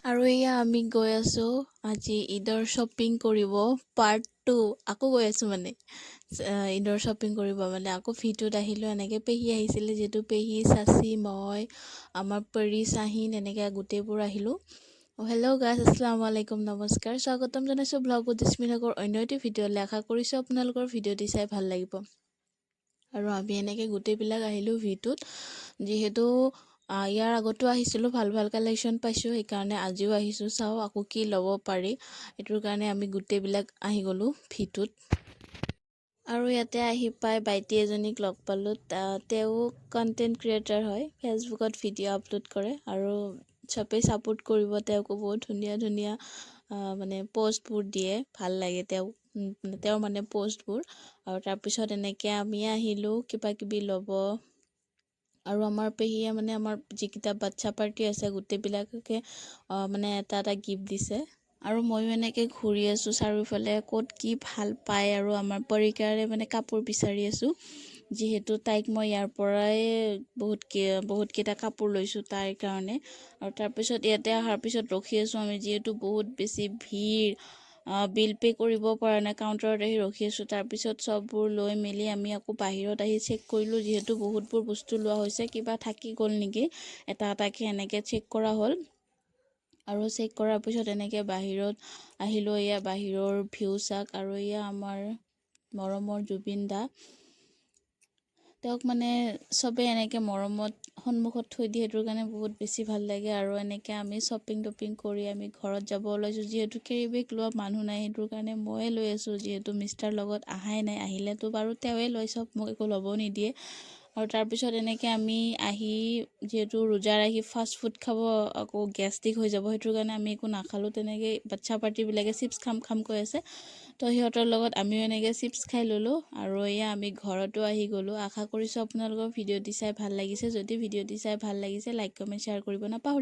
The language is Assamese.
আৰু এয়া আমি গৈ আছোঁ আজি ঈদৰ শ্বপিং কৰিব পাৰ্ট 2 আকৌ গৈ আছোঁ মানে ঈদৰ শ্বপিং কৰিব মানে আকৌ ভিটোত আহিলোঁ এনেকৈ পেহী আহিছিলে যিহেতু পেহী চাচি মই আমাৰ পৰি চাহিন এনেকৈ গোটেইবোৰ আহিলোঁ। হেল্ল' গাইজ আসসালামু আলাইকুম নমস্কাৰ স্বাগতম জনাইছোঁ ব্লগ উদ্দেশ্যমিনকৰ অন্য এটি ভিডিঅ'লৈ আশা কৰিছোঁ আপোনালোকৰ ভিডিঅ'টি চাই ভাল লাগিব। আৰু আমি এনেকৈ গোটেইবিলাক আহিলোঁ ভিটোত যিহেতু ইয়াৰ আগতো আহিছিলোঁ ভাল ভাল কালেকশ্যন পাইছোঁ সেইকাৰণে আজিও আহিছোঁ চাওঁ আকৌ কি ল'ব পাৰি সেইটোৰ কাৰণে আমি গোটেইবিলাক আহি গ'লোঁ ভিটোত। আৰু ইয়াতে আহি পাই বাইটি এজনীক লগ পালোঁ তেওঁ কণ্টেণ্ট ক্ৰিয়েটাৰ হয় ফেচবুকত ভিডিঅ' আপলোড কৰে আৰু চবেই ছাপোৰ্ট কৰিব তেওঁকো বহুত ধুনীয়া ধুনীয়া মানে পষ্টবোৰ দিয়ে ভাল লাগে তেওঁৰ মানে পষ্টবোৰ। আৰু তাৰপিছত এনেকৈ আমি আহিলোঁ কিবা কিবি ল'ব আৰু আমাৰ পেহীয়ে মানে আমাৰ যিকেইটা বাচ্ছা পাৰ্টি আছে গোটেইবিলাককে মানে এটা এটা গিফ্ট দিছে। আৰু ময়ো এনেকৈ ঘূৰি আছোঁ চাৰিওফালে ক'ত কি ভাল পায় আৰু আমাৰ পৰিকাৰে মানে কাপোৰ বিচাৰি আছোঁ যিহেতু তাইক মই ইয়াৰ পৰাই বহুতকেইটা কাপোৰ লৈছোঁ তাইৰ কাৰণে। আৰু তাৰপিছত ইয়াতে অহাৰ পিছত ৰখি আছোঁ আমি যিহেতু বহুত বেছি ভিৰ বিল পে' কৰিব পৰা নাই কাউণ্টাৰত আহি ৰখি আছোঁ। তাৰপিছত চববোৰ লৈ মেলি আমি আকৌ বাহিৰত আহি চেক কৰিলোঁ যিহেতু বহুতবোৰ বস্তু লোৱা হৈছে কিবা থাকি গ'ল নেকি এটা এটাকৈ এনেকৈ চেক কৰা হ'ল। আৰু চেক কৰাৰ পিছত এনেকৈ বাহিৰত আহিলোঁ এয়া বাহিৰৰ ভিউ চাক আৰু এয়া আমাৰ মৰমৰ জুবিন দা তেওঁক মানে চবেই এনেকৈ মৰমত সন্মুখত থৈ দিয়ে সেইটোৰ কাৰণে বহুত বেছি ভাল লাগে। আৰু এনেকৈ আমি শ্বপিং টপিং কৰি আমি ঘৰত যাব ওলাইছোঁ যিহেতু কেৰি বেগ লোৱা মানুহ নাই সেইটোৰ কাৰণে ময়ে লৈ আছোঁ যিহেতু মিষ্টাৰ লগত আহাই নাই আহিলেতো বাৰু তেওঁৱে লৈ চব মোক একো ল'ব নিদিয়ে। আৰু তাৰপিছত এনেকৈ আমি আহি যিহেতু ৰোজা ৰাখি ফাষ্ট ফুড খাব আকৌ গেষ্ট্ৰিক হৈ যাব সেইটোৰ কাৰণে আমি একো নাখালোঁ তেনেকৈ বাচ্ছা পাৰ্টিবিলাকে চিপছ খাম কৈ আছে তো সিহঁতৰ লগত আমিও এনেকৈ চিপছ খাই ল'লোঁ। আৰু এয়া আমি ঘৰতো আহি গ'লোঁ। আশা কৰিছোঁ আপোনালোকৰ ভিডিঅ'টি চাই ভাল লাগিছে। যদি ভিডিঅ'টি চাই ভাল লাগিছে লাইক কমেণ্ট শ্বেয়াৰ কৰিব নাপাহৰিব।